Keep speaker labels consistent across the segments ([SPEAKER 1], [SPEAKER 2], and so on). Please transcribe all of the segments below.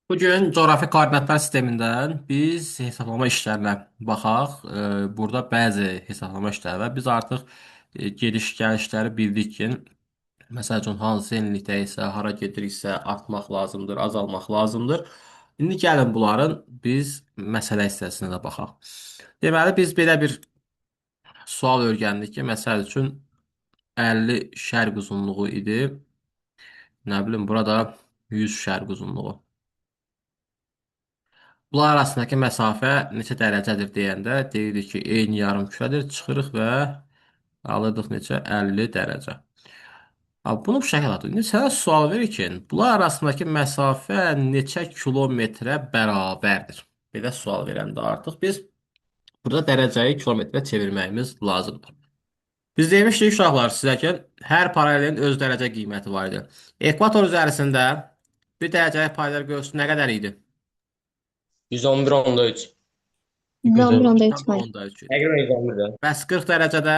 [SPEAKER 1] Bugün coğrafi koordinatlar sistemindən biz hesablama işlərinə baxaq. Burada bəzi hesablama işləri var. Biz artıq gediş-gəlişləri bildik ki, məsəl üçün hansı enlikdə isə, hara gediriksə artmaq lazımdır, azalmaq lazımdır. İndi gəlin bunların biz məsələ hissəsinə də baxaq. Deməli biz belə bir sual öyrəndik ki, məsəl üçün 50 şərq uzunluğu idi. Nə bilim burada 100 şərq uzunluğu. Bunlar arasındakı məsafə neçə dərəcədir deyəndə deyirik ki, eyni yarımkürədir. Çıxırıq və alırdıq neçə? 50 dərəcə. Bunu bu şəkil atır. İndi sənə sual verir ki, bunlar arasındakı məsafə neçə kilometrə bərabərdir? Belə sual verəndə artıq biz burada dərəcəyi kilometrə çevirməyimiz lazımdır. Biz demişdik uşaqlar sizə ki, hər paralelin öz dərəcə qiyməti var idi. Ekvator üzərisində bir dərəcəlik paylar görsün nə qədər idi?
[SPEAKER 2] 111.3.
[SPEAKER 3] 111.3 var.
[SPEAKER 1] 111,3 idi.
[SPEAKER 2] Təqribən 111'dir.
[SPEAKER 1] Bəs 40 dərəcədə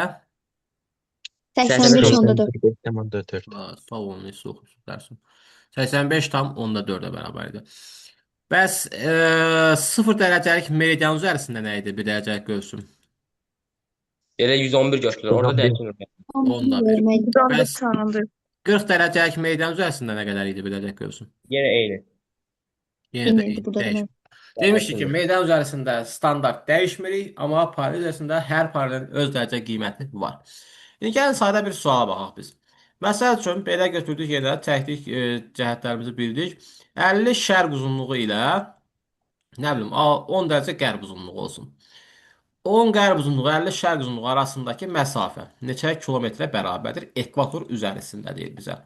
[SPEAKER 3] 85.4.
[SPEAKER 2] 85.4.
[SPEAKER 1] sağ olun, necə oxuyursunuz dərsin. 85,4-ə bərabər idi. Bəs 0 dərəcəlik meridian üzərisində nə idi? Bir dərəcəlik görsün.
[SPEAKER 2] Elə 111 götürülür. Orada
[SPEAKER 3] 11.
[SPEAKER 2] dəyişmir.
[SPEAKER 1] Onda bir.
[SPEAKER 4] 111
[SPEAKER 1] Bəs
[SPEAKER 4] tanındır.
[SPEAKER 1] 40 dərəcəlik meridian üzərisində nə qədər idi? Bir dərəcəlik görsün.
[SPEAKER 2] Yenə eyni.
[SPEAKER 1] Yenə də
[SPEAKER 3] Eynidir
[SPEAKER 1] eyni.
[SPEAKER 3] burada da.
[SPEAKER 1] Dəyişmir. Demişdik ki, meydan üzərisində standart dəyişmirik, amma paralel üzərisində hər paralelin öz dərəcə qiyməti var. İndi gəlin sadə bir suala baxaq biz. Məsəl üçün, belə götürdük yenə, təklik cəhətlərimizi bildik. 50 şərq uzunluğu ilə, nə bilim, 10 dərəcə qərb uzunluğu olsun. 10 qərb uzunluğu, 50 şərq uzunluğu arasındakı məsafə neçə kilometrə bərabərdir? Ekvator üzərisində deyir bizə.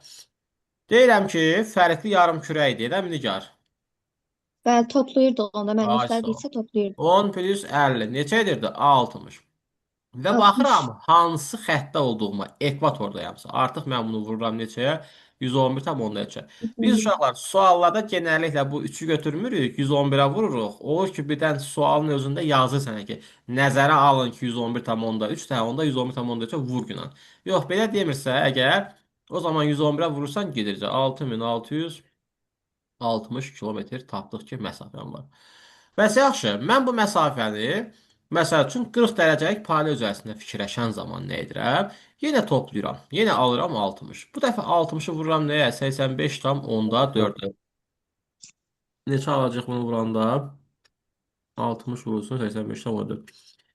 [SPEAKER 1] Deyirəm ki, fərqli yarımkürəkdir, də Nigar.
[SPEAKER 3] Bəli, toplayırdı onda. Mən
[SPEAKER 1] Ay
[SPEAKER 3] neçələr
[SPEAKER 1] sağ ol.
[SPEAKER 3] bilsə toplayırdı.
[SPEAKER 1] 10 plus 50 neçə edirdi? 60. Və
[SPEAKER 3] 60.
[SPEAKER 1] baxıram hansı xəttdə olduğuma, ekvatordayamsa. Artıq mən bunu vururam neçəyə? 111,3-ə. Biz uşaqlar suallarda genəlliklə bu 3-ü götürmürük, 111-ə vururuq. Olur ki, birdən sualın özündə yazırsan ki, nəzərə alın ki, 111,3 də onda 111,3-ə vur günə. Yox, belə demirsə, əgər o zaman 111-ə vurursan gedircə 6660 kilometr tapdıq ki, məsafəm var. Bəs yaxşı, mən bu məsafəni məsəl üçün 40 dərəcəlik paralel üzərisində fikirləşən zaman nə edirəm? Yenə toplayıram. Yenə alıram 60. Bu dəfə 60-ı vururam nəyə? 85,4-ə. Neçə alacaq bunu vuranda? 60 vurulsun 85,4.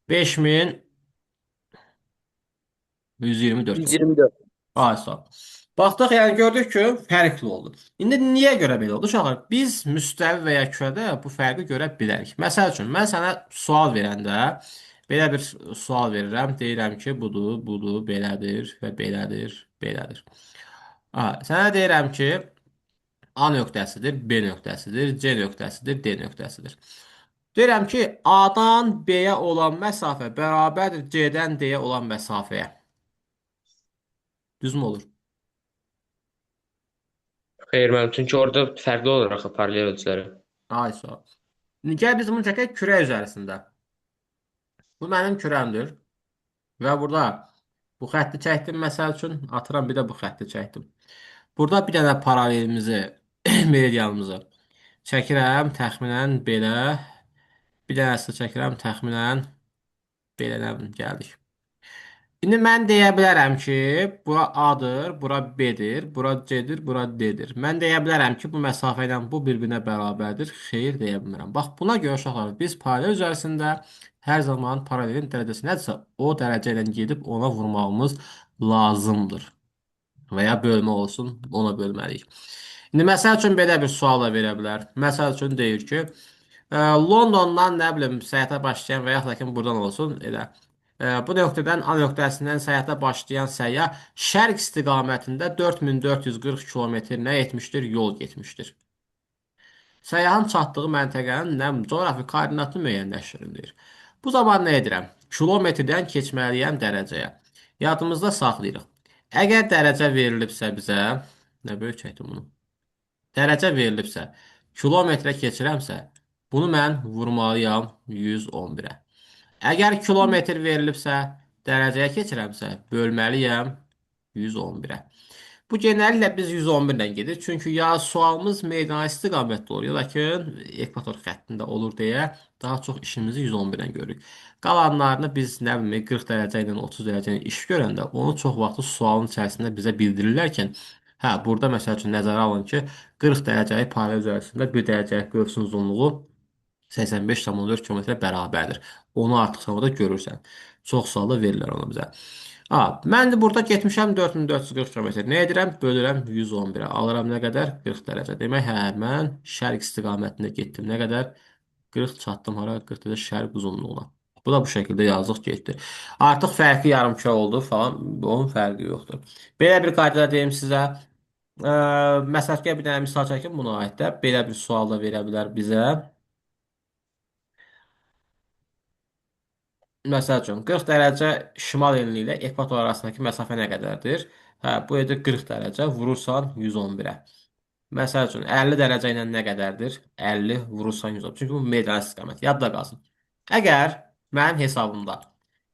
[SPEAKER 1] 5124 oldu.
[SPEAKER 2] 124.
[SPEAKER 1] Ay sağ ol. Baxdıq, yəni gördük ki, fərqli oldu. İndi niyə görə belə oldu uşaqlar? Biz müstəvi və ya kürədə bu fərqi görə bilərik. Məsəl üçün, mən sənə sual verəndə belə bir sual verirəm. Deyirəm ki, budur, budur, belədir və belədir, belədir. Sənə deyirəm ki, A nöqtəsidir, B nöqtəsidir, C nöqtəsidir, D nöqtəsidir. Deyirəm ki, A-dan B-yə olan məsafə bərabərdir C-dən D-yə olan məsafəyə. Düzmü olur?
[SPEAKER 2] Xeyr, mənim. Çünki orada fərqli olur axı paralel ölçüləri.
[SPEAKER 1] Ay sağ ol. İndi gəl biz bunu çəkək kürə üzərisində. Bu mənim kürəmdir. Və burada bu xətti çəkdim məsəl üçün. Atıram bir də bu xətti çəkdim. Burada bir dənə paralelimizi, meridianımızı çəkirəm təxminən belə. Bir dənəsi çəkirəm təxminən belə nə bilim gəldik. İndi mən deyə bilərəm ki, bura A-dır, bura B-dir, bura C-dir, bura D-dir. Mən deyə bilərəm ki, bu məsafə ilə bu bir-birinə bərabərdir. Xeyr deyə bilmirəm. Bax, buna görə uşaqlar, biz paralel üzərisində hər zaman paralelin dərəcəsi nədirsə, o dərəcə ilə gedib ona vurmağımız lazımdır. Və ya bölmə olsun, ona bölməliyik. İndi məsəl üçün belə bir sual da verə bilər. Məsəl üçün deyir ki, Londondan nə bilim səyahətə başlayan və yaxud da ki buradan olsun elə. Bu nöqtədən A nöqtəsindən səyahətə başlayan səyyah şərq istiqamətində 4440 kilometr nə etmişdir? Yol getmişdir. Səyyahın çatdığı məntəqənin nə coğrafi koordinatını müəyyənləşdirin deyir. Bu zaman nə edirəm? Kilometrdən keçməliyəm dərəcəyə. Yadımızda saxlayırıq. Əgər dərəcə verilibsə bizə, nə böyük çəkdim bunu. Dərəcə verilibsə, kilometrə keçirəmsə, bunu mən vurmalıyam 111-ə. Əgər kilometr verilibsə, dərəcəyə keçirəmsə, bölməliyəm 111-ə. Bu genəllə biz 111 ilə gedir. Çünki ya sualımız meydana istiqamətdə olur, ya da ki, ekvator xəttində olur deyə daha çox işimizi 111 ilə görürük. Qalanlarını biz nə bilim 40 dərəcə ilə 30 dərəcə ilə iş görəndə onu çox vaxt sualın içərisində bizə bildirirlərkən, hə, burada məsəl üçün nəzərə alın ki, 40 dərəcəlik paralel üzərisində 1 dərəcəlik qövsün uzunluğu 85,4 kilometrə bərabərdir. Onu artıq sonra da görürsən. Çox sualda verirlər onu bizə. Mən də burada getmişəm 4440 kilometr. Nə edirəm? Bölürəm 111-ə. Alıram nə qədər? 40 dərəcə. Demək, hə, mən şərq istiqamətində getdim. Nə qədər? 40 çatdım hara? 40 dərəcə şərq uzunluğuna. Bu da bu şəkildə yazıq getdi. Artıq fərqi yarımköy oldu falan. Onun fərqi yoxdur. Belə bir qaydada deyim sizə. Məsəl ki, bir dənə misal çəkim buna aid də. Belə bir sual da verə bilər bizə. Məsəl üçün 40 dərəcə şimal enliyi ilə ekvator arasındakı məsafə nə qədərdir? Hə, bu edir 40 dərəcə, vurursan 111-ə. Məsəl üçün 50 dərəcə ilə nə qədərdir? 50 vurursan 110. Çünki bu meydana istiqamət. Yadda qalsın. Əgər mənim hesabımda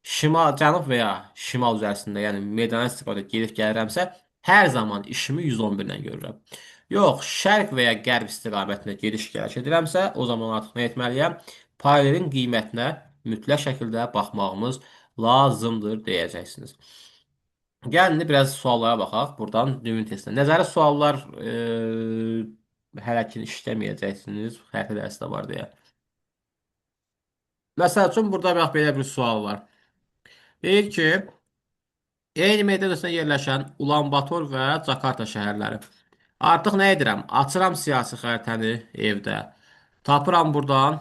[SPEAKER 1] şimal, cənub və ya şimal üzərisində, yəni meydana istiqamətə gedib gəlirəmsə, hər zaman işimi 111 ilə görürəm. Yox, şərq və ya qərb istiqamətində gediş-gəliş edirəmsə, o zaman artıq nə etməliyəm? Paralelin qiymətinə mütləq şəkildə baxmağımız lazımdır deyəcəksiniz. Gəlin indi biraz suallara baxaq. Buradan ümumi testdən. Nəzəri suallar hələ ki işləməyəcəksiniz. Xəritə dərsi də var deyə. Məsəl üçün burada bax belə bir sual var. Deyir ki, eyni meydan üzərində yerləşən Ulanbator və Cakarta şəhərləri. Artıq nə edirəm? Açıram siyasi xəritəni evdə. Tapıram buradan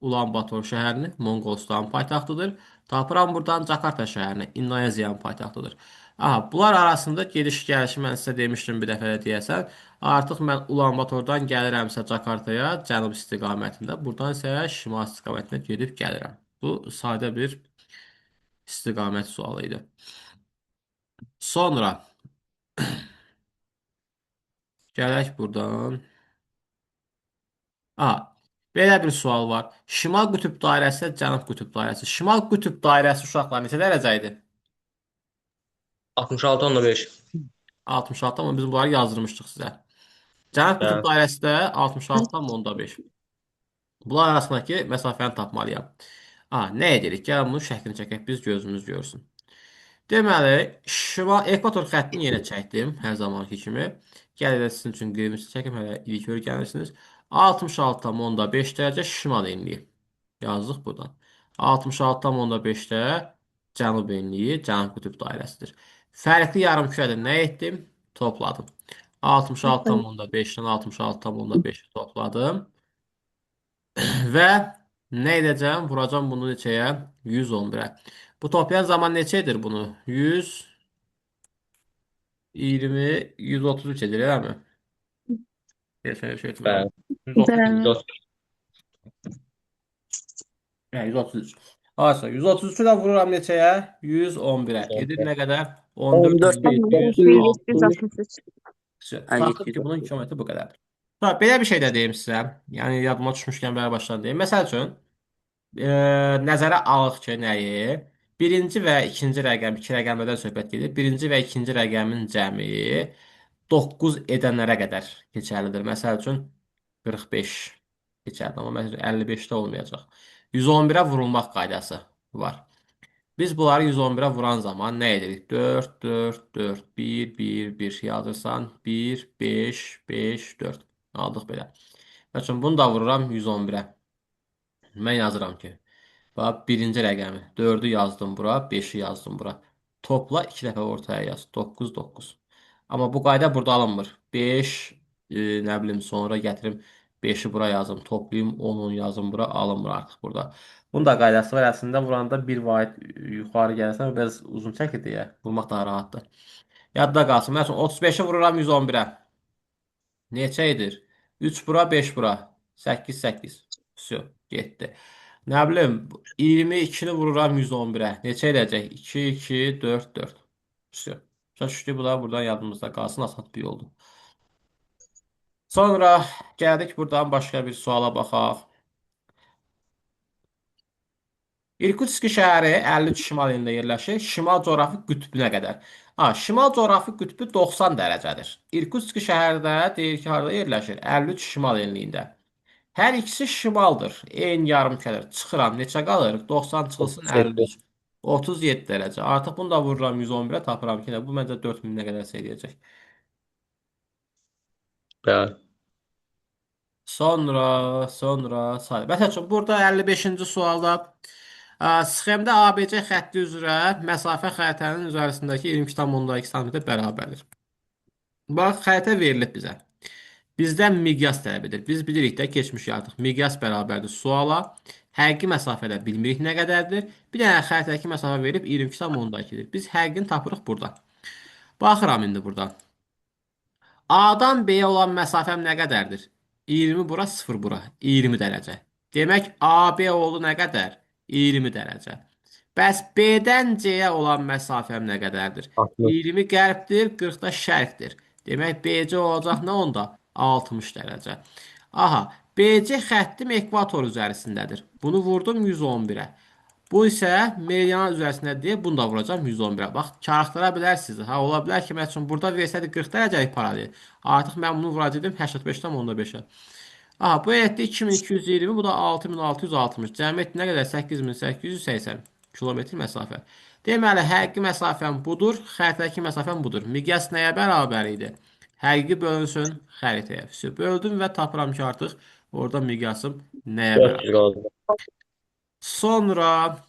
[SPEAKER 1] Ulanbator şəhərini, Monqolistan paytaxtıdır. Tapıram buradan Cakarta şəhərini, İndoneziyanın paytaxtıdır. Aha, bunlar arasında gediş-gəlişi mən sizə demişdim bir dəfə də deyəsən. Artıq mən Ulanbatordan gəlirəmsə Cakartaya cənub istiqamətində, buradan isə şimal istiqamətində gedib gəlirəm. Bu sadə bir istiqamət sualı idi. Sonra gələk buradan. Belə bir sual var. Şimal qütb dairəsi, cənub qütb dairəsi. Şimal qütb dairəsi uşaqlar neçə dərəcə idi?
[SPEAKER 2] 66,5.
[SPEAKER 1] 66, amma biz bunları yazdırmışdıq sizə. Cənub qütb
[SPEAKER 2] Hə.
[SPEAKER 1] dairəsi də 66,5. Bunlar arasındakı məsafəni tapmalıyam. Nə edirik? Gəlin bunun şəklini çəkək, biz gözümüz görsün. Deməli, şimal ekvator xəttini yenə çəkdim, hər zamanki kimi. Gəlin sizin üçün qeyrimizi çəkim, hələ ilk öyrənirsiniz. 66,5 dərəcə şimal enliyi. Yazdıq buradan. 66,5-də cənub enliyi, cənub qütb dairəsidir. Fərqli yarımkürədə nə etdim? Topladım. 66,5-dən 66,5-i topladım. Və nə edəcəm? Vuracam bunu neçəyə? 111-ə. Bu toplayan zaman neçə edir bunu? 120, 133 edir, elə mi? Şöyle şey etməliyim.
[SPEAKER 2] Bəli.
[SPEAKER 1] 133.
[SPEAKER 3] Bəli.
[SPEAKER 2] 130.
[SPEAKER 1] Hə, 133. Asa, 133-ü də vururam neçəyə? 111-ə. Edir nə qədər?
[SPEAKER 4] 14
[SPEAKER 1] 14,760.
[SPEAKER 4] 763.
[SPEAKER 1] Tapdıq ki, bunun kilometri bu qədərdir. Belə bir şey də deyim sizə. Yəni, yadıma düşmüşkən belə başdan deyim. Məsəl üçün, nəzərə alıq ki, nəyi? Birinci və ikinci rəqəm, iki rəqəmlərdən söhbət gedir. Birinci və ikinci rəqəmin cəmi 9 edənlərə qədər keçərlidir. Məsəl üçün 45 keçərli, amma məsəl üçün 55-də olmayacaq. 111-ə vurulmaq qaydası var. Biz bunları 111-ə vuran zaman nə edirik? 4, 4, 4, 1, 1, 1 yazırsan, 1, 5, 5, 4. Aldıq belə. Məsələn, bunu da vururam 111-ə. Mən yazıram ki, bax, birinci rəqəmi 4-ü yazdım bura, 5-i yazdım bura. Topla 2 dəfə ortaya yaz. 9, 9. Amma bu qayda burada alınmır. 5, nə bilim, sonra gətirim 5-i bura yazım, toplayım 10-u yazım bura, alınmır artıq burada. Bunun da qaydası var. Əslində vuranda bir vahid yuxarı gəlirsən, biraz uzun çəkir deyə vurmaq daha rahatdır. Yadda qalsın. Məsələn, 35-i vururam 111-ə. Neçə edir? 3 bura, 5 bura. 8, 8. Vsyo, getdi. Nə bilim, 22-ni vururam 111-ə. Neçə edəcək? 2, 2, 4, 4. Vsyo. Başa düşdük, bu da buradan yadımızda qalsın, asat bir yoldur. Sonra gəldik buradan başqa bir suala baxaq. İrkutski şəhəri 53 şimal enində yerləşir. Şimal coğrafi qütbünə qədər. Şimal coğrafi qütbü 90 dərəcədir. İrkutsk şəhərdə deyir ki, harada yerləşir? 53 şimal enliyində. Hər ikisi şimaldır. Eyni yarımkədir. Çıxıram, neçə qalır? 90 çıxılsın
[SPEAKER 2] 37.
[SPEAKER 1] 53. 37 dərəcə. Artıq bunu da vururam 111-ə tapıram ki, bu məncə 4000-ə qədər eləyəcək.
[SPEAKER 2] Bəli.
[SPEAKER 1] Sonra say. Məsəl üçün burada 55-ci sualda sxemdə ABC xətti üzrə məsafə xəritənin üzərindəki 22,2 sm bərabərdir. Bax, xəritə verilib bizə. Bizdən miqyas tələb edir. Biz bilirik də, keçmiş artıq. Miqyas bərabərdir suala. Həqiqi məsafədə bilmirik nə qədərdir. Bir dənə xəritədəki məsafə verib 22,2-dir. Biz həqiqini tapırıq burada. Baxıram indi burada. A-dan B-yə olan məsafəm nə qədərdir? 20 bura, 0 bura. 20 dərəcə. Demək, AB oldu nə qədər? 20 dərəcə. Bəs B-dən C-yə olan məsafəm nə qədərdir?
[SPEAKER 2] 60.
[SPEAKER 1] 20 qərbdir, 40 da şərqdir. Demək, BC olacaq nə onda? 60 dərəcə. Aha, BC xəttim ekvator üzərisindədir. Bunu vurdum 111-ə. Bu isə meridian üzərində deyə bunu da vuracam 111-ə. Bax, çarxdıra bilərsiniz. Ha, ola bilər ki, məsələn, burada versəydi 40 dərəcəlik paralel. Artıq mən bunu vuracaqdım 85,5-ə. Aha, bu etdi 2220, bu da 6660. Cəmi etdi nə qədər? 8880 kilometr məsafə. Deməli, həqiqi məsafəm budur, xəritədəki məsafəm budur. Miqyas nəyə bərabər idi? Həqiqi bölünsün xəritəyə. Böldüm və tapıram ki, artıq orada miqyasım nəyə
[SPEAKER 2] 400
[SPEAKER 1] bərabər.
[SPEAKER 2] qaldı.
[SPEAKER 1] Sonra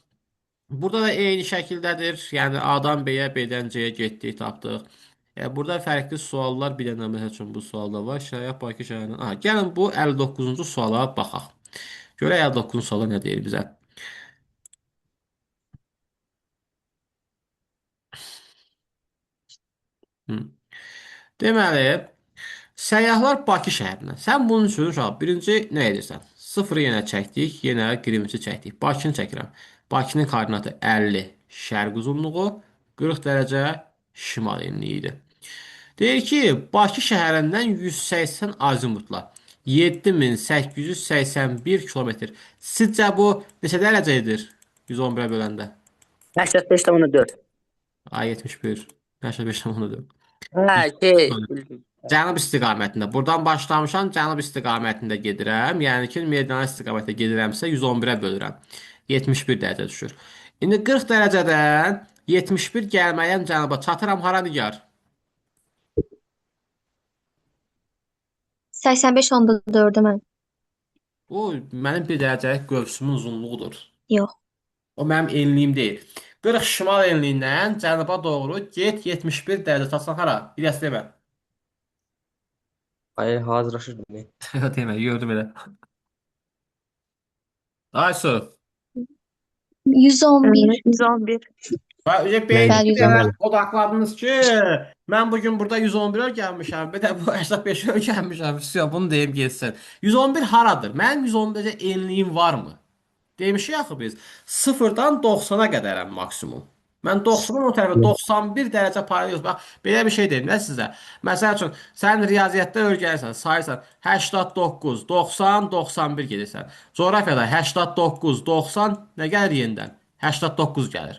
[SPEAKER 1] burada da eyni şəkildədir. Yəni A-dan B-yə, B-dən C-yə getdik, tapdıq. Burada fərqli suallar bir dənə məsəl üçün bu sualda var. Şərait Bakı şəhərindən. Gəlin bu 59-cu suala baxaq. Görək 59-cu suala nə deyir bizə. Hı. Deməli, səyyahlar Bakı şəhərinə. Sən bunun üçün uşaq birinci nə edirsən? Sıfırı yenə çəkdik, yenə qirmici çəkdik. Bakını çəkirəm. Bakının koordinatı 50 şərq uzunluğu, 40 dərəcə şimal enliyi. Deyir ki, Bakı şəhərindən 180 azimutla 7881 kilometr. Sizcə bu neçə dərəcədir 111-ə böləndə?
[SPEAKER 4] 85,4.
[SPEAKER 1] Ay 71. 85,4.
[SPEAKER 4] Ha
[SPEAKER 1] Cənub istiqamətində. Buradan başlamışam, cənub istiqamətində gedirəm. Yəni ki, meridian istiqamətdə gedirəmsə 111-ə bölürəm. 71 dərəcə düşür. İndi 40 dərəcədən 71 gəlməyəm cənuba. Çatıram hara nigar?
[SPEAKER 3] 85,4 mən.
[SPEAKER 1] Bu mənim bir dərəcəlik qövsümün uzunluğudur.
[SPEAKER 3] Yox.
[SPEAKER 1] O mənim enliyim deyil. 40 şimal enliyindən cənuba doğru get 71 dərəcə çatsan hara? Bir dəst demə.
[SPEAKER 2] Ay hazırlaşırdım.
[SPEAKER 1] Demə, gördüm elə. Aysu.
[SPEAKER 3] 111.
[SPEAKER 4] 111.
[SPEAKER 1] Bence
[SPEAKER 3] Bəli,
[SPEAKER 1] bir dənə
[SPEAKER 3] 111.
[SPEAKER 1] odaqladınız ki, mən bugün burada 111-ə gəlmişəm, bir də bu 85-ə gəlmişəm. Все, bunu deyim getsin. 111 haradır? Mənim 111-də enliyim varmı? Demişik axı biz 0-dan 90-a qədərəm maksimum. Mən 90-dan o tərəfə 91 dərəcə paralel. Bax, belə bir şey deyim də sizə. Məsəl üçün, sən riyaziyyatda öyrənirsən, sayırsan 89, 90, 91 gedirsən. Coğrafiyada 89, 90 nə gəlir yenidən? 89 gəlir.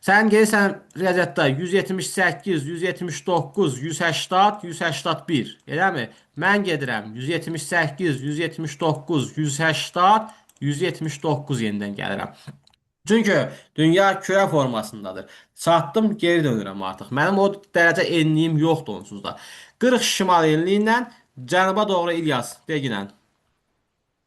[SPEAKER 1] Sən gelirsən riyaziyyatda 178, 179, 180, 181. Eləmi? Mən gedirəm 178, 179, 180, 179 yenidən gəlirəm. Çünki dünya küre formasındadır. Çatdım, geri dönürəm artıq. Mənim o dərəcə enliyim yoxdur onsuz da. 40 şimal enliyi ilə cənuba doğru İlyas, deginən.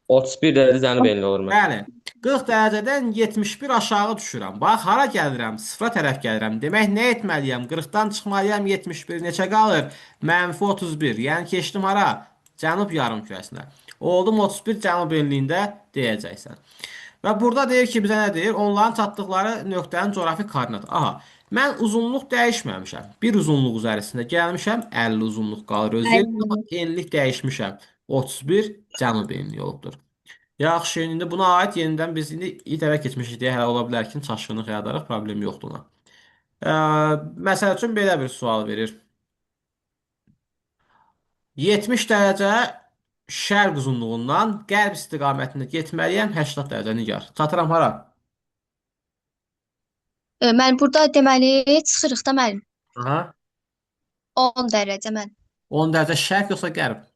[SPEAKER 2] 31 dərəcə cənub enli olur mən.
[SPEAKER 1] Bəli. 40 dərəcədən 71 aşağı düşürəm. Bax, hara gəlirəm? Sıfıra tərəf gəlirəm. Demək, nə etməliyəm? 40-dan çıxmalıyam 71. Neçə qalır? Mənfi 31. Yəni keçdim hara? Cənub yarımkürəsinə. Oldum 31 cənub enliyində deyəcəksən. Və burada deyir ki, bizə nə deyir? Onların çatdıqları nöqtənin coğrafi koordinatı. Aha, mən uzunluq dəyişməmişəm. Bir uzunluq üzərisində gəlmişəm, 50 uzunluq qalır öz yerində, amma enlik dəyişmişəm. 31 cənub enliyi olubdur. Yaxşı, indi buna aid yenidən biz indi İTV keçmişik deyə hələ ola bilər ki, çaşqınlıq yaradaraq problem yoxdur ona. Məsəl üçün belə bir sual verir. 70 dərəcə şərq uzunluğundan qərb istiqamətində getməliyəm 80 dərəcə nigar. Çatıram hara?
[SPEAKER 3] Mən burada deməli çıxırıq da müəllim.
[SPEAKER 1] Aha.
[SPEAKER 3] 10 dərəcə mən.
[SPEAKER 1] 10 dərəcə şərq yoxsa qərb?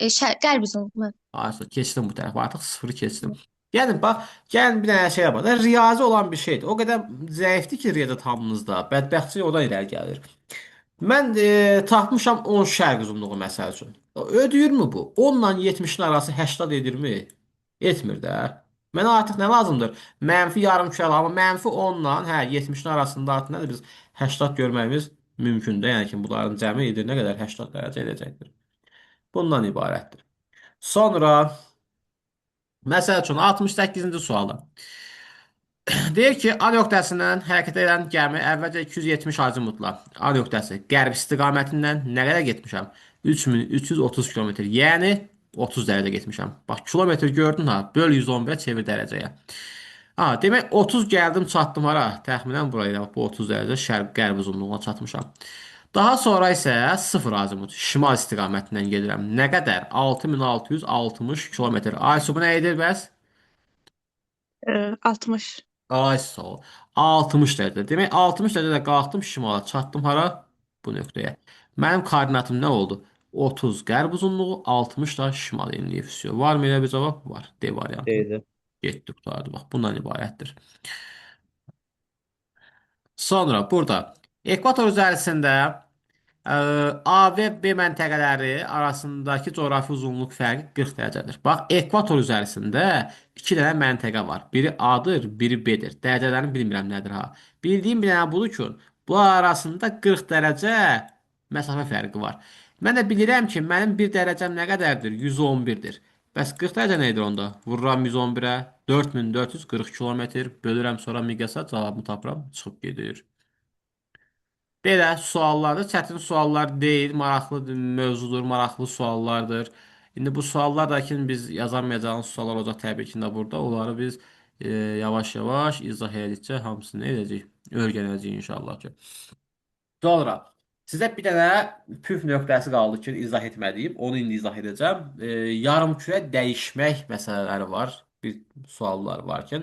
[SPEAKER 3] Qərb uzunluğu mən.
[SPEAKER 1] Aysa keçdim bu tərəfə. Artıq sıfırı keçdim. Yəni bax, gəlin bir dənə şeyə bax. Riyazi olan bir şeydir. O qədər zəifdir ki, riyaziyyat hamımızda. Bədbəxtçilik oradan irəli gəlir. Mən tapmışam 10 şərq uzunluğu məsəl üçün. Ödəyirmi bu? 10 ilə 70-in arası 80 edirmi? Etmir də. Mənə artıq nə lazımdır? Mənfi yarım küçəli, amma mənfi 10 ilə hə 70-in arasında artıq nədir biz 80 görməyimiz mümkündür. Yəni ki, bunların cəmi edir nə qədər 80 dərəcə edəcəkdir. Bundan ibarətdir. Sonra məsəl üçün 68-ci sualda. Deyir ki, A nöqtəsindən hərəkət edən gəmi əvvəlcə 270 azimutla A nöqtəsi qərb istiqamətindən nə qədər getmişəm? 3330 kilometr, yəni 30 dərəcə getmişəm. Bax, kilometr gördün ha, böl 111-ə çevir dərəcəyə. Ha, demək 30 gəldim, çatdım hara? Təxminən buraya, bax, bu 30 dərəcə şərq-qərb uzunluğuna çatmışam. Daha sonra isə 0 azimut şimal istiqamətindən gedirəm. Nə qədər? 6660 kilometr. Ay, su bu nə edir bəs?
[SPEAKER 5] 60.
[SPEAKER 1] Ay sağ ol. 60 dərəcə. Demək 60 dərəcədə qalxdım şimala, çatdım hara? Bu nöqtəyə. Mənim koordinatım nə oldu? 30 qərb uzunluğu, 60 da şimal enliyi füsuyor. Varmı elə bir cavab? Var. D variantı.
[SPEAKER 2] Deyildi.
[SPEAKER 1] Getdi qutardı. Bax, bundan ibarətdir. Sonra burada ekvator üzərisində A və B məntəqələri arasındakı coğrafi uzunluq fərqi 40 dərəcədir. Bax, ekvator üzərisində iki dənə məntəqə var. Biri A-dır, biri B-dir. Dərəcələrini bilmirəm nədir ha. Bildiyim bir dənə budur ki, bu arasında 40 dərəcə məsafə fərqi var. Mən də bilirəm ki, mənim bir dərəcəm nə qədərdir? 111-dir. Bəs 40 dərəcə nə edir onda? Vururam 111-ə, 4440 kilometr, bölürəm sonra miqyasa cavabımı tapıram, çıxıb gedir. Belə suallardır. Çətin suallar deyil, maraqlı mövzudur, maraqlı suallardır. İndi bu suallar da ki biz yazamayacağımız suallar olacaq təbii ki də burada. Onları biz yavaş-yavaş izah edəcək, hamısını edəcəyik, öyrənəcəyik inşallah ki. Sonra sizə bir dənə püf nöqtəsi qaldı ki, izah etmədiyim. Onu indi izah edəcəm. Yarımkürə dəyişmək məsələləri var. Bir suallar var ki,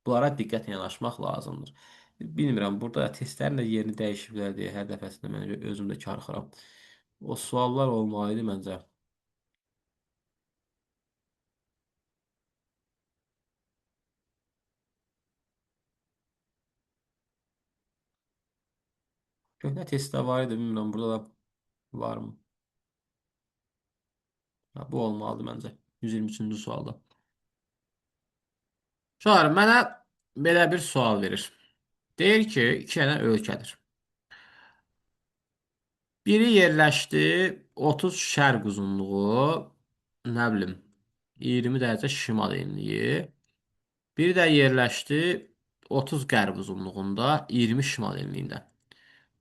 [SPEAKER 1] bunlara diqqətlə yanaşmaq lazımdır. Bilmirəm, burada testlərin də yerini dəyişiblər deyə hər dəfəsində mən özüm də karxıram. O suallar olmalı idi məncə. Köhnə testdə var idi, bilmirəm, burada da varmı? Ha, bu olmalıdır məncə. 123-cü sualda. Sonra mənə belə bir sual verir. Deyir ki, iki dənə ölkədir. Biri yerləşdi 30 şərq uzunluğu, nə bilim, 20 dərəcə şimal enliyi. Biri də yerləşdi 30 qərb uzunluğunda, 20 şimal enliyində.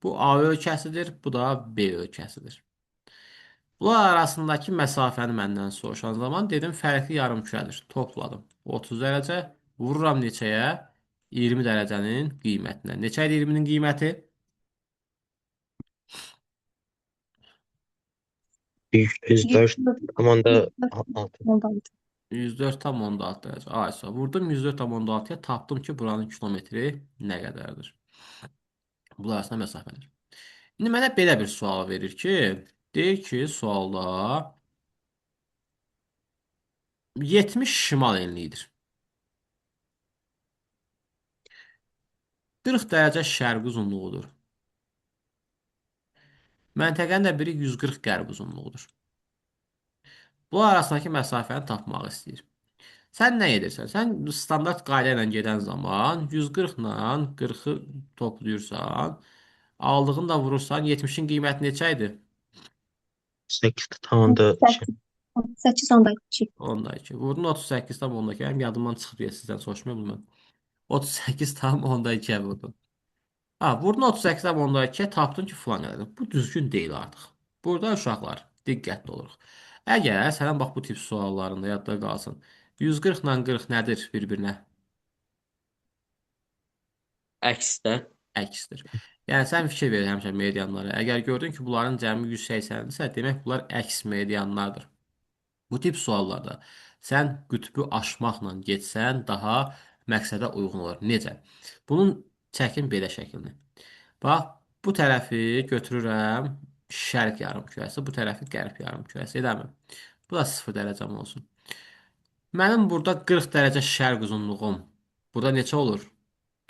[SPEAKER 1] Bu A ölkəsidir, bu da B ölkəsidir. Bunlar arasındakı məsafəni məndən soruşan zaman dedim fərqli yarımkürədir. Topladım. 30 dərəcə vururam neçəyə? 20 dərəcənin qiymətinə. Neçə idi 20-nin qiyməti?
[SPEAKER 2] 104 komanda 6.
[SPEAKER 1] 104,6 dərəcə. Aysa vurdum 104,6-ya tapdım ki, buranın kilometri nə qədərdir? Bunlar arasında məsafədir. İndi mənə belə bir sual verir ki, deyir ki, sualda 70 şimal enliyidir. 40 dərəcə şərq uzunluğudur. Məntəqənin də biri 140 qərb uzunluğudur. Bu arasındakı məsafəni tapmaq istəyir. Sən nə edirsən? Sən standart qayda ilə gedən zaman 140 ilə 40-ı toplayırsan, aldığını da vurursan, 70-in qiyməti neçə idi?
[SPEAKER 2] 8 tamamda 2.
[SPEAKER 3] 8 onda 2.
[SPEAKER 1] Onda 2. Vurdun 38 tam onda 2. Həm yadımdan çıxıb ya sizdən soruşmuyorum mən. 38 tam onda 2 vurdun. Ha, vurdun 38 tam onda 2 tapdın ki, filan qədər. Bu düzgün deyil artıq. Burada uşaqlar diqqətli oluruq. Əgər sənin bax bu tip suallarında yadda qalsın. 140 ilə 40 nədir bir-birinə?
[SPEAKER 2] Əksdə.
[SPEAKER 1] Əksdir. Yəni sən fikir ver həmişə medianlara. Əgər gördün ki, bunların cəmi 180-dirsə, demək bunlar əks medianlardır. Bu tip suallarda sən qütbü aşmaqla getsən daha məqsədə uyğun olar. Necə? Bunun çəkin belə şəklini. Bax, Bu tərəfi götürürəm şərq yarımkürəsi, bu tərəfi qərb yarımkürəsi, eləmi? Bu da 0 dərəcəm olsun. Mənim burada 40 dərəcə şərq uzunluğum. Burada neçə olur?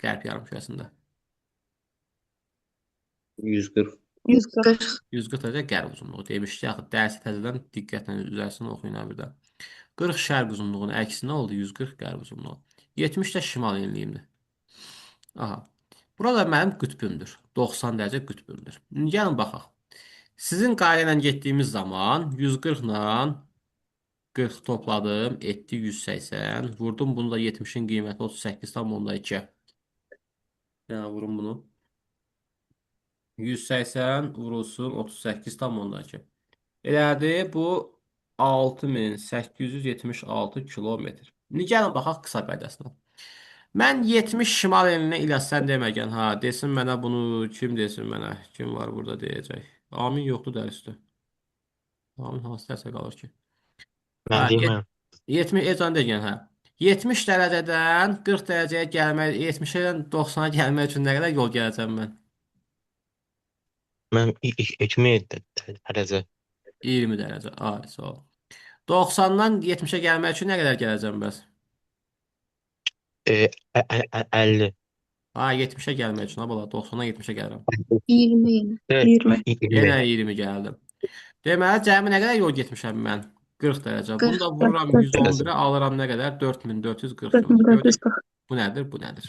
[SPEAKER 1] Qərb yarımkürəsində.
[SPEAKER 2] 140.
[SPEAKER 3] 140.
[SPEAKER 1] 140 dərəcə qərb uzunluğu demişdi. Axı dərsi təzədən diqqətlə üzərsin oxuyun bir də. 40 şərq uzunluğunun əksi nə oldu? 140 qərb uzunluğu. 70 də şimal enliyimdir. Aha. Burada mənim qütbümdür. 90 dərəcə qütbümdür. İndi gəlin baxaq. Sizin qayda ilə getdiyimiz zaman 140 ilə 40 topladım, etdi 180. Vurdum bunu da 70-in qiyməti 38,2. Yəni vurum bunu. 180 vurulsun 38,2. Elədi bu 6876 kilometr. İndi gəlin baxaq qısa qaydasına. Mən 70 şimal elinə İlyassən deməyən, ha, desin mənə bunu, kim desin mənə, kim var burada deyəcək. Amin yoxdur dərsdə. Amin hansı dərsə qalır ki?
[SPEAKER 5] Mən
[SPEAKER 1] Ha,
[SPEAKER 5] deyim.
[SPEAKER 1] 70 Ezan deyən, hə. 70 dərəcədən 40 dərəcəyə gəlmək, 70-dən 90-a gəlmək üçün nə qədər yol gələcəm mən?
[SPEAKER 5] Mən 2000 dərəcə.
[SPEAKER 1] 20 dərəcə. Ay, sağ ol. 90-dan 70-ə gəlmək üçün nə qədər gələcəm bəs?
[SPEAKER 5] 50.
[SPEAKER 1] Ha, 70-ə gəlmək üçün, ha bala, 90-dan 70-ə gəlirəm.
[SPEAKER 3] 20 yenə. 20.
[SPEAKER 1] Yenə 20 gəldim. Deməli, cəmi nə qədər yol getmişəm mən? 40 dərəcə. Bunu da
[SPEAKER 3] 40,
[SPEAKER 1] vururam
[SPEAKER 3] 40,
[SPEAKER 1] 111-ə, alıram nə qədər? 4440 kilometr. Gördük.
[SPEAKER 3] 4440.
[SPEAKER 1] Bu nədir? Bu nədir?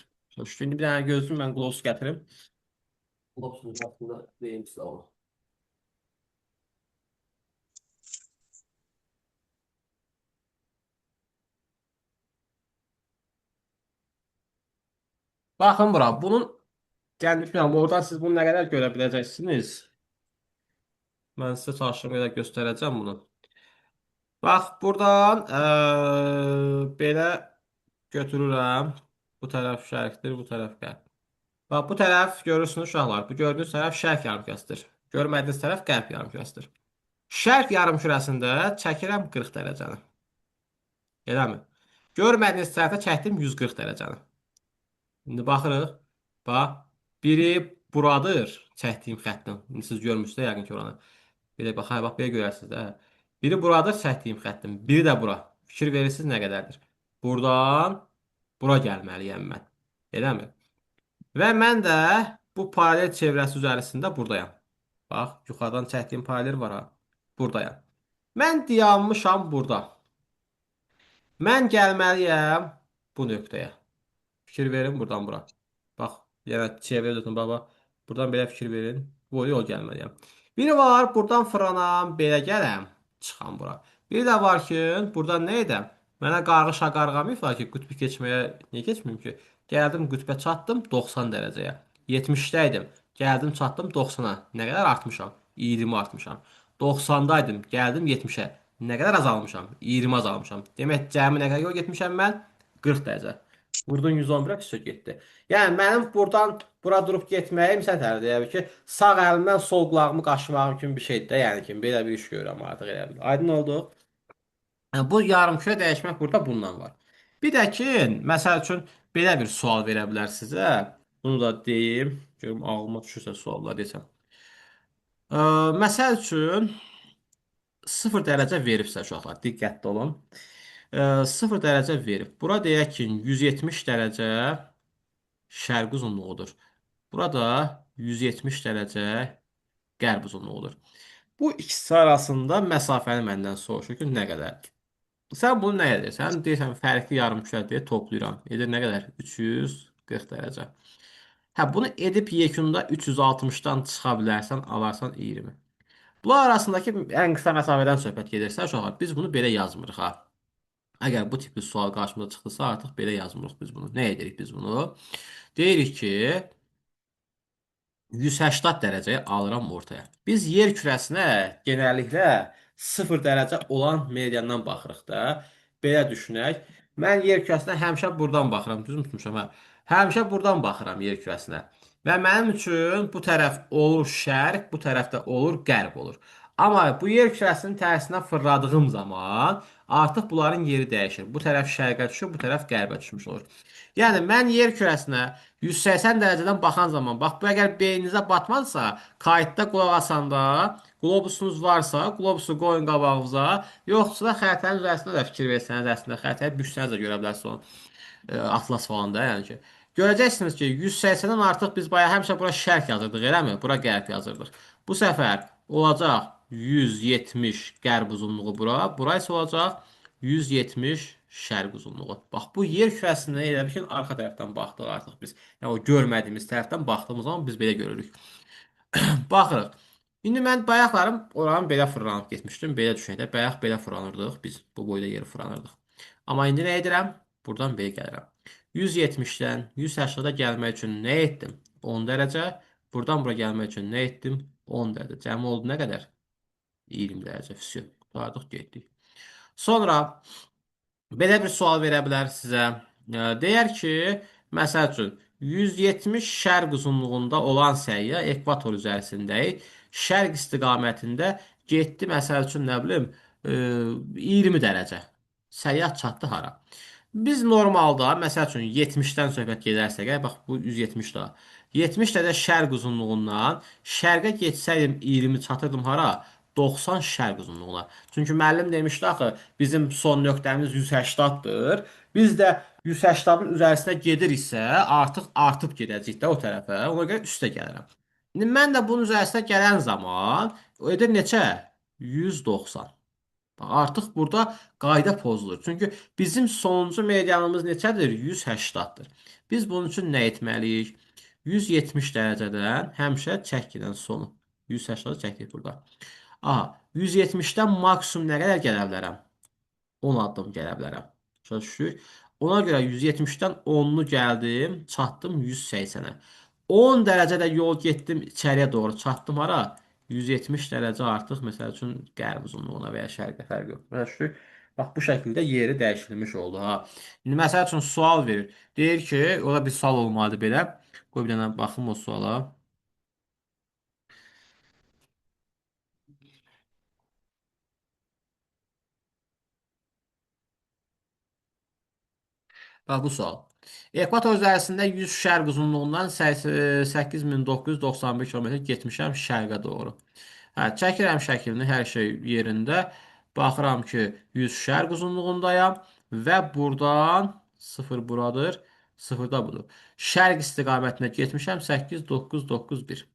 [SPEAKER 1] Şimdi bir dənə gözlüm, mən qloss gətirim. Glossun haqqında deyim sizə onu. Baxın bura, bunun yəni bilmirəm, oradan siz bunu nə qədər görə biləcəksiniz? Mən sizə çalışım qədər göstərəcəm bunu. Bax, buradan belə götürürəm. Bu tərəf şərqdir, bu tərəf qərb. Bax, bu tərəf görürsünüz uşaqlar. Bu gördüyünüz tərəf şərq yarımkürəsidir. Görmədiyiniz tərəf qərb yarımkürəsidir. Şərq yarımkürəsində çəkirəm 40 dərəcəni. Eləmi? Görmədiyiniz tərəfdə çəkdim 140 dərəcəni. İndi baxırıq. Bax, biri buradır çəkdiyim xəttin. İndi siz görmüşsünüz yəqin ki oranı. Belə bax, bax belə görərsiniz də. Biri buradır çəkdiyim xəttin. Biri də bura. Fikir verirsiniz nə qədərdir? Buradan bura gəlməliyəm mən. Eləmi? Və mən də bu paralel çevrəsi üzərisində buradayam. Bax, yuxarıdan çəkdiyim paralel var ha. Buradayam. Mən dayanmışam burada. Mən gəlməliyəm bu nöqtəyə. Fikir verin buradan bura. Bax, yenə çevrə tutun baba. Buradan belə fikir verin. Bu yol gəlməliyəm. Biri var, buradan fıranam, belə gələm, çıxam bura. Biri də var ki, buradan nə edəm? Mənə qarğışa qarğamayıblar ki, qütbü keçməyə niyə keçməyim ki? Gəldim qütbə çatdım 90 dərəcəyə. 70-də idim. Gəldim çatdım 90-a. Nə qədər artmışam? 20 artmışam. 90-da idim. Gəldim 70-ə. Nə qədər azalmışam? 20 azalmışam. Demək cəmi nə qədər yol getmişəm mən? 40 dərəcə. Vurdun 111-ə küsür getdi. Yəni mənim buradan bura durub getməyim sətərdir. Yəni ki, sağ əlimdən sol qulağımı qaşımağım kimi bir şeydir də, yəni ki, belə bir iş görürəm artıq elə bil. Aydın oldu? Yəni, bu yarımkürə dəyişmək burada bundan var. Bir də ki, məsəl üçün belə bir sual verə bilər sizə. Bunu da deyim. Görüm ağlıma düşürsə suallar desəm. Məsəl üçün 0 dərəcə veribsə uşaqlar, diqqətli olun. 0 dərəcə verib. Bura deyək ki, 170 dərəcə şərq uzunluğudur. Burada 170 dərəcə qərb uzunluğudur. Bu ikisi arasında məsafəni məndən soruşur ki, nə qədərdir? Sən bunu nə edirsən? Deyirsən, fərqli yarımkürə deyə toplayıram. Edir nə qədər? 340 dərəcə. Hə, bunu edib yekunda 360-dan çıxa bilərsən, alarsan 20. Bunlar arasındakı ən qısa məsafədən söhbət gedirsə, uşaqlar, biz bunu belə yazmırıq ha. Əgər bu tipli sual qarşımıza çıxırsa, artıq belə yazmırıq biz bunu. Nə edirik biz bunu? Deyirik ki, 180 dərəcəyi alıram ortaya. Biz yer kürəsinə genəlliklə 0 dərəcə olan meridiandan baxırıq da. Belə düşünək. Mən yer kürəsinə həmişə buradan baxıram. Düzmü tutmuşam? Hə. Həmişə buradan baxıram yer kürəsinə. Və mənim üçün bu tərəf olur şərq, bu tərəf də olur qərb olur. Amma bu yer kürəsinin tərsinə fırladığım zaman artıq bunların yeri dəyişir. Bu tərəf şərqə düşür, bu tərəf qərbə düşmüş olur. Yəni mən yer kürəsinə 180 dərəcədən baxan zaman, bax bu əgər beyninizə batmazsa, kayıtda qulaq asanda, qlobusunuz varsa, qlobusu qoyun qabağınıza, yoxsa da xəritənin üzərində də fikir versəniz, əslində xəritəyə büksəniz də görə bilərsiniz onu. Atlas falan da yəni ki. Görəcəksiniz ki, 180-dən artıq biz bayaq həmişə bura şərq yazırdıq, eləmi? Bura qərb yazırdıq. Bu səfər olacaq 170 qərb uzunluğu bura, bura isə olacaq 170 şərq uzunluğu. Bax bu yer kürəsinə elə bil ki, arxa tərəfdən baxdıq artıq biz. Yəni o görmədiyimiz tərəfdən baxdığımız zaman biz belə görürük. Baxırıq. İndi mən bayaqlarım oranı belə fırlanıb getmişdim. Belə düşünək də, bayaq belə fırlanırdıq. Biz bu boyda yeri fırlanırdıq. Amma indi nə edirəm? Buradan belə gəlirəm. 170-dən 180-ə gəlmək üçün nə etdim? 10 dərəcə. Buradan bura gəlmək üçün nə etdim? 10 dərəcə. Cəmi oldu nə qədər? 20 dərəcə. Vəsiyo. Qurtardıq, getdik. Sonra belə bir sual verə bilər sizə. Deyər ki, məsəl üçün 170 şərq uzunluğunda olan səyyah ekvator üzərindəyik. Şərq istiqamətində getdi, məsəl üçün nə bilim, 20 dərəcə. Səyyah çatdı hara? Biz normalda, məsəl üçün 70-dən söhbət gedərsək, bax bu 170 daha. 70 dərəcə şərq uzunluğundan şərqə getsəydim 20 çatırdım hara? 90 şərq uzunluğuna. Çünki müəllim demişdi axı, bizim son nöqtəmiz 180-dır. Biz də 180-ın üzərisinə gediriksə, artıq artıb gedəcəyik də o tərəfə. Ona görə üstə gəlirəm. İndi mən də bunun üzərisinə gələn zaman o edir neçə? 190. Bax, artıq burada qayda pozulur. Çünki bizim sonuncu medianımız neçədir? 180-dır. Biz bunun üçün nə etməliyik? 170 dərəcədən həmişə çəkilən sonu. 180-də çəkdik burada. Aha, 170-dən maksimum nə qədər gələ bilərəm? 10 addım gələ bilərəm. Başa düşürük. Ona görə 170-dən 10-nu gəldim, çatdım 180-ə. 10 dərəcədə yol getdim içəriyə doğru, çatdım hara? 170 dərəcə artıq məsəl üçün qərb uzunluğuna və ya şərqə fərq yox. Başa düşürük. Bax bu şəkildə yeri dəyişilmiş oldu ha. İndi məsəl üçün sual verir. Deyir ki, ola bir sual olmalıdır belə. Qoy bir dənə baxım o suala. Bax bu sual. Ekvator üzərisində 100 şərq uzunluğundan 8991 km getmişəm şərqə doğru. Hə, çəkirəm şəklini hər şey yerində. Baxıram ki, 100 şərq uzunluğundayam və buradan 0 buradır, 0 da budur. Şərq istiqamətinə getmişəm 8991.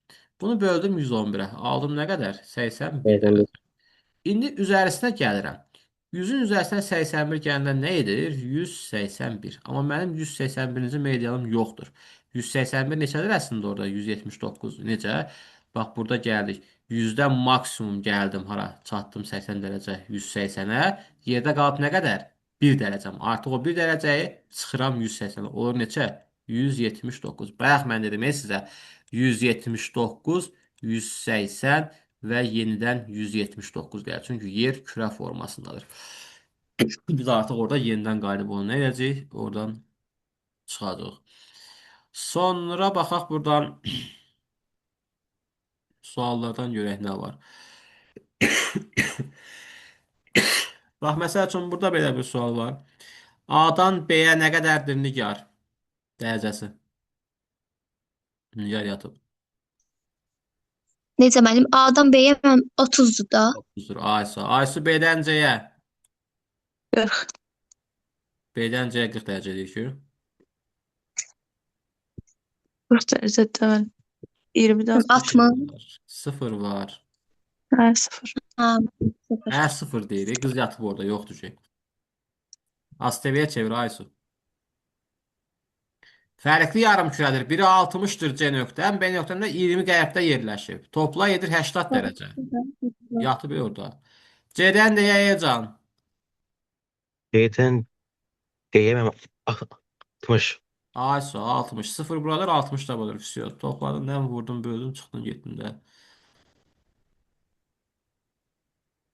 [SPEAKER 1] Bunu böldüm 111-ə. Aldım nə qədər? 81
[SPEAKER 2] Bəyəndən
[SPEAKER 1] dərəcə. İndi üzərisinə gəlirəm. 100-ün üzərisinə 81 gələndə nə edir? 181. Amma mənim 181-ci medianım yoxdur. 181 neçədir əslində orada? 179. Necə? Bax burada gəldik. 100-dən maksimum gəldim hara? Çatdım 80 dərəcə 180-ə. Yerdə qalıb nə qədər? 1 dərəcəm. Artıq o 1 dərəcəyi çıxıram 180-ə. Olur neçə? 179. Bayaq mən dedim sizə 179, 180 və yenidən 179 gəlir. Çünki yer kürə formasındadır. Biz artıq orada yenidən qayıdıb onu nə edəcəyik? Oradan çıxacaq. Sonra baxaq buradan suallardan görək nə var. Bax, məsəl üçün burada belə bir sual var. A-dan B-yə nə qədərdir nigar dərəcəsi? Nigar yatıb.
[SPEAKER 3] Necə müəllim? A-dan B-yə mən 30-dur da.
[SPEAKER 1] 9-dur. Aysu. Aysu B-dən C-yə.
[SPEAKER 3] 40.
[SPEAKER 1] B-dən C-yə 40 dərəcə deyir ki.
[SPEAKER 6] 40 dərəcədə mən 20-dən
[SPEAKER 3] 60.
[SPEAKER 1] 0 var.
[SPEAKER 6] hə, 0.
[SPEAKER 3] Ha, 0.
[SPEAKER 1] Hə, 0 deyir. Qız yatıb orada, yoxdur ki. ASTV-yə çevir Aysu. Fərqli yarımkürədir. Biri 60-dır C nöqtəm, B nöqtəmdə 20 qərbdə yerləşib. Topla edir 80 dərəcə. Yatıb orada. C-dən D-yə can.
[SPEAKER 5] Şeyden diyemem 60.
[SPEAKER 1] Aysu 60. 0 buradır, 60 da budur. Vəsiyo. Topladın, nə vurdun, böldün, çıxdın, getdin də.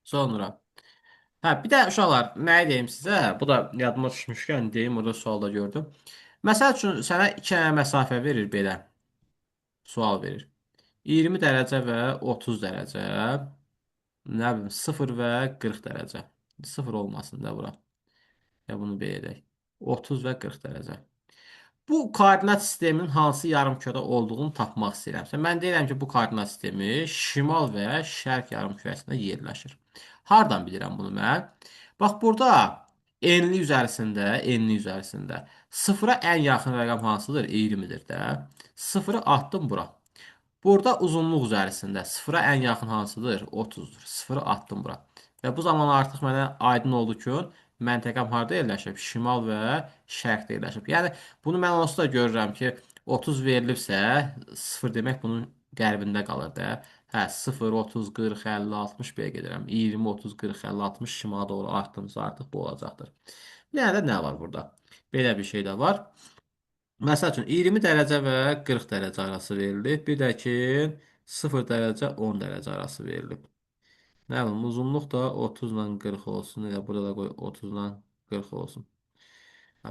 [SPEAKER 1] Sonra. Hə, bir də uşaqlar, nə deyim sizə? Bu da yadıma düşmüşkən deyim, orada sualda gördüm. Məsəl üçün sənə 2 dənə məsafə verir belə. Sual verir. 20 dərəcə və 30 dərəcə. Nə bilim 0 və 40 dərəcə. 0 olmasın da bura. Ya bunu belə edək. 30 və 40 dərəcə. Bu koordinat sisteminin hansı yarımkürədə olduğunu tapmaq istəyirəmsə, mən deyirəm ki, bu koordinat sistemi şimal və şərq yarımkürəsində yerləşir. Hardan bilirəm bunu mən? Bax burada enli üzərisində sıfıra ən yaxın rəqəm hansıdır? 20-dir də. Sıfırı atdım bura. Burada uzunluq üzərisində sıfıra ən yaxın hansıdır? 30-dur. Sıfırı atdım bura. Və bu zaman artıq mənə aydın oldu ki, məntəqəm harda yerləşib? Şimal və şərqdə yerləşib. Yəni bunu mən onsuz da görürəm ki, 30 verilibsə, 0 demək bunun qərbində qalır da. Hə, 0, 30, 40, 50, 60 belə gedirəm. 20, 30, 40, 50, 60 şimala doğru artdımsa artıq bu olacaqdır. Yəni də nə var burada? Belə bir şey də var. Məsəl üçün 20 dərəcə və 40 dərəcə arası verilib. Bir də ki 0 dərəcə 10 dərəcə arası verilib. Nə bilim uzunluq da 30 ilə 40 olsun. Elə burada da qoy 30 ilə 40 olsun.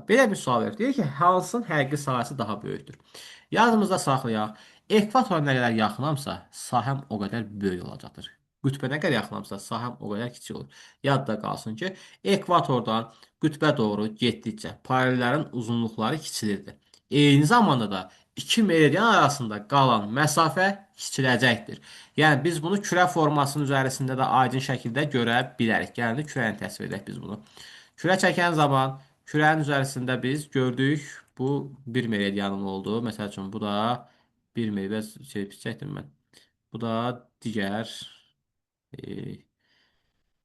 [SPEAKER 1] Belə bir sual verir. Deyir ki, hansının həqiqi sahəsi daha böyükdür? Yadımızda saxlayaq. Ekvatora nə qədər yaxınamsa, sahəm o qədər böyük olacaqdır. Qütbə nə qədər yaxınamsa, sahəm o qədər kiçik olur. Yadda qalsın ki, ekvatordan qütbə doğru getdikcə paralellərin uzunluqları kiçilirdi. Eyni zamanda da iki meridian arasında qalan məsafə kiçiləcəkdir. Yəni biz bunu kürə formasının üzərisində də aydın şəkildə görə bilərik. Yəni kürəni təsvir edək biz bunu. Kürə çəkən zaman kürenin üzərisində biz gördük bu bir meridianın olduğu. Məsəl üçün bu da bir meridian şey pis çəkdim mən. Bu da digər e,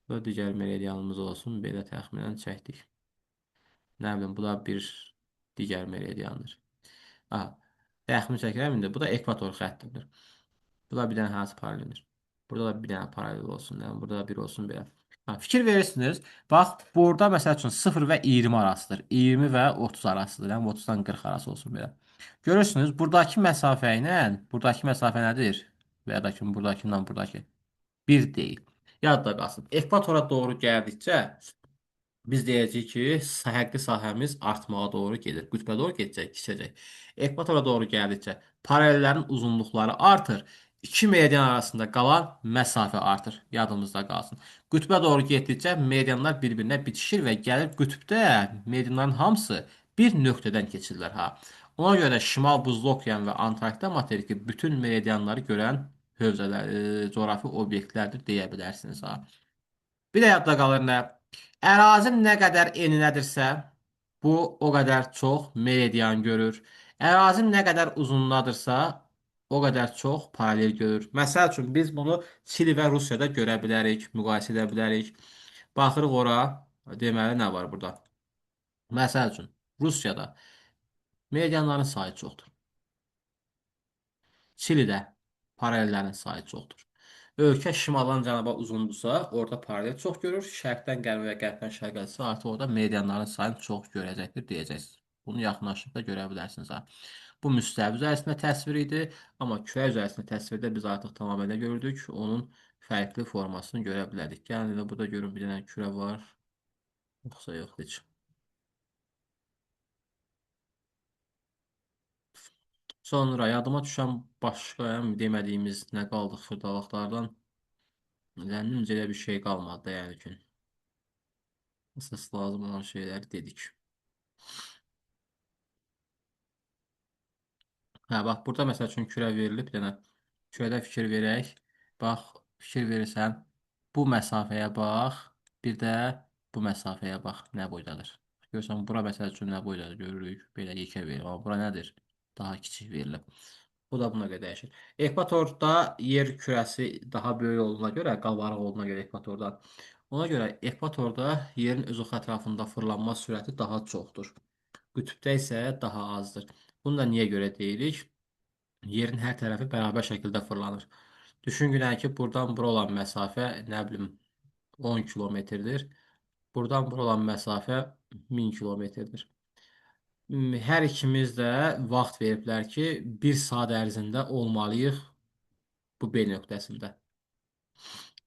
[SPEAKER 1] bu da digər meridianımız olsun. Belə təxminən çəkdik. Nə bilim bu da bir digər meridiandır. Aha, təxmin çəkirəm indi. Bu da ekvator xəttidir. Bu da bir dənə hansı paraleldir. Burada da bir dənə paralel olsun. Yəni burada da bir olsun belə. Ha, fikir verirsiniz. Bax, burada məsəl üçün 0 və 20 arasıdır. 20 və 30 arasıdır. Yəni 30-dan 40 arası olsun belə. Görürsünüz, buradakı məsafə nədir? Və ya da ki, buradakı ilə buradakı bir deyil. Yadda qalsın. Ekvatora doğru gəldikcə biz deyəcəyik ki, həqqi sahəmiz artmağa doğru gedir. Qütbə doğru gedəcək, kiçəcək. Ekvatora doğru gəldikcə paralellərin uzunluqları artır. İki meridian arasında qalan məsafə artır. Yadımızda qalsın. Qütbə doğru getdikcə meridianlar bir-birinə bitişir və gəlir qütbdə meridianların hamısı bir nöqtədən keçirlər ha. Ona görə də Şimal Buzlu Okean və Antarktida materiki bütün meridianları görən hövzələr, coğrafi obyektlərdir deyə bilərsiniz ha. Bir də yadda qalır nə? Ərazin nə qədər enindədirsə, bu o qədər çox meridian görür. Ərazin nə qədər uzundadırsa, o qədər çox paralel görür. Məsəl üçün biz bunu Çili və Rusiyada görə bilərik, müqayisə edə bilərik. Baxırıq ora, deməli nə var burada? Məsəl üçün Rusiyada meridianların sayı çoxdur. Çilidə paralellərin sayı çoxdur. Ölkə şimaldan cənuba uzundursa, orada paralel çox görür. Şərqdən qərbə və qərbdən şərqə isə artıq orada meridianların sayını çox görəcəkdir deyəcəksiniz. Bunu yaxınlaşıb da görə bilərsiniz ha. Bu müstəvi üzərisində təsvir idi, amma küre üzərisində təsvirdə biz artıq tamamilə gördük. Onun fərqli formasını görə bilədik. Yəni də burada görün bir dənə küre var. Yoxsa yox heç. Sonra yadıma düşən başqa demədiyimiz nə qaldı xırdalaqlardan. Zənnimcə elə bir şey qalmadı da yəni ki. Əsas lazım olan şeyləri dedik. Hə, bax, burada məsəl üçün kürə verilib, bir dənə kürədə fikir verək. Bax, fikir verirsən, bu məsafəyə bax, bir də bu məsafəyə bax, nə boydadır. Görürsən, bura məsəl üçün nə boydadır, görürük, belə yekə verilib, amma bura nədir? Daha kiçik verilib. Bu da buna görə dəyişir. Ekvatorda yer kürəsi daha böyük olduğuna görə, qabarıq olduğuna görə ekvatordan. Ona görə ekvatorda yerin öz oxu ətrafında fırlanma sürəti daha çoxdur. Qütbdə isə daha azdır. Bunu da niyə görə deyirik? Yerin hər tərəfi bərabər şəkildə fırlanır. Düşünün ki, buradan bura olan məsafə, nə bilim, 10 kilometrdir. Buradan bura olan məsafə 1000 kilometrdir. Hər ikimiz də vaxt veriblər ki, 1 saat ərzində olmalıyıq bu B nöqtəsində.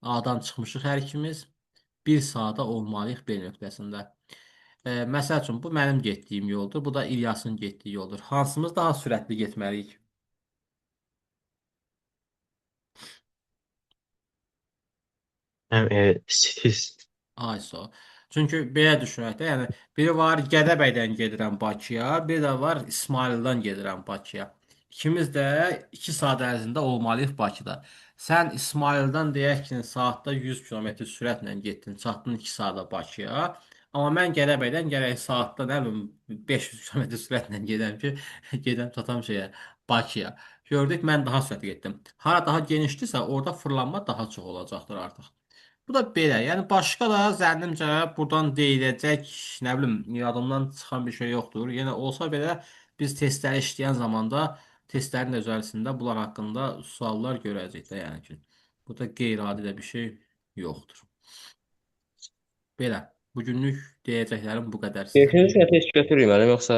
[SPEAKER 1] A-dan çıxmışıq hər ikimiz. 1 saata olmalıyıq B nöqtəsində. Məsəl üçün, bu mənim getdiyim yoldur. Bu da İlyasın getdiyi yoldur. Hansımız daha sürətli getməliyik?
[SPEAKER 5] Siz
[SPEAKER 1] ISO. Çünki belə düşünək də, yəni biri var Gədəbəydən gedirəm Bakıya, bir də var İsmayıldan gedirəm Bakıya. İkimiz də 2 saat ərzində olmalıyıq Bakıda. Sən İsmayıldan deyək ki, saatda 100 kilometr sürətlə getdin, çatdın 2 saata Bakıya. Amma mən Gədəbəydən gərək saatda nə bilim 500 kilometr sürətlə gedəm ki, gedəm çatam şeyə Bakıya. Gördük mən daha sürətli getdim. Hara daha genişdirsə, orada fırlanma daha çox olacaqdır artıq. Bu da belə. Yəni başqa da zənnimcə burdan deyiləcək, nə bilim, yadımdan çıxan bir şey yoxdur. Yəni olsa belə biz testləri işləyən zamanda testlərin özərisində bunlar haqqında suallar görəcəyik də, yəni ki. Burada qeyri-adi də bir şey yoxdur. Belə. Bugünlük deyəcəklərim bu qədər sizə.
[SPEAKER 2] Beşinci sınıfda test götürürük müəllim yoxsa?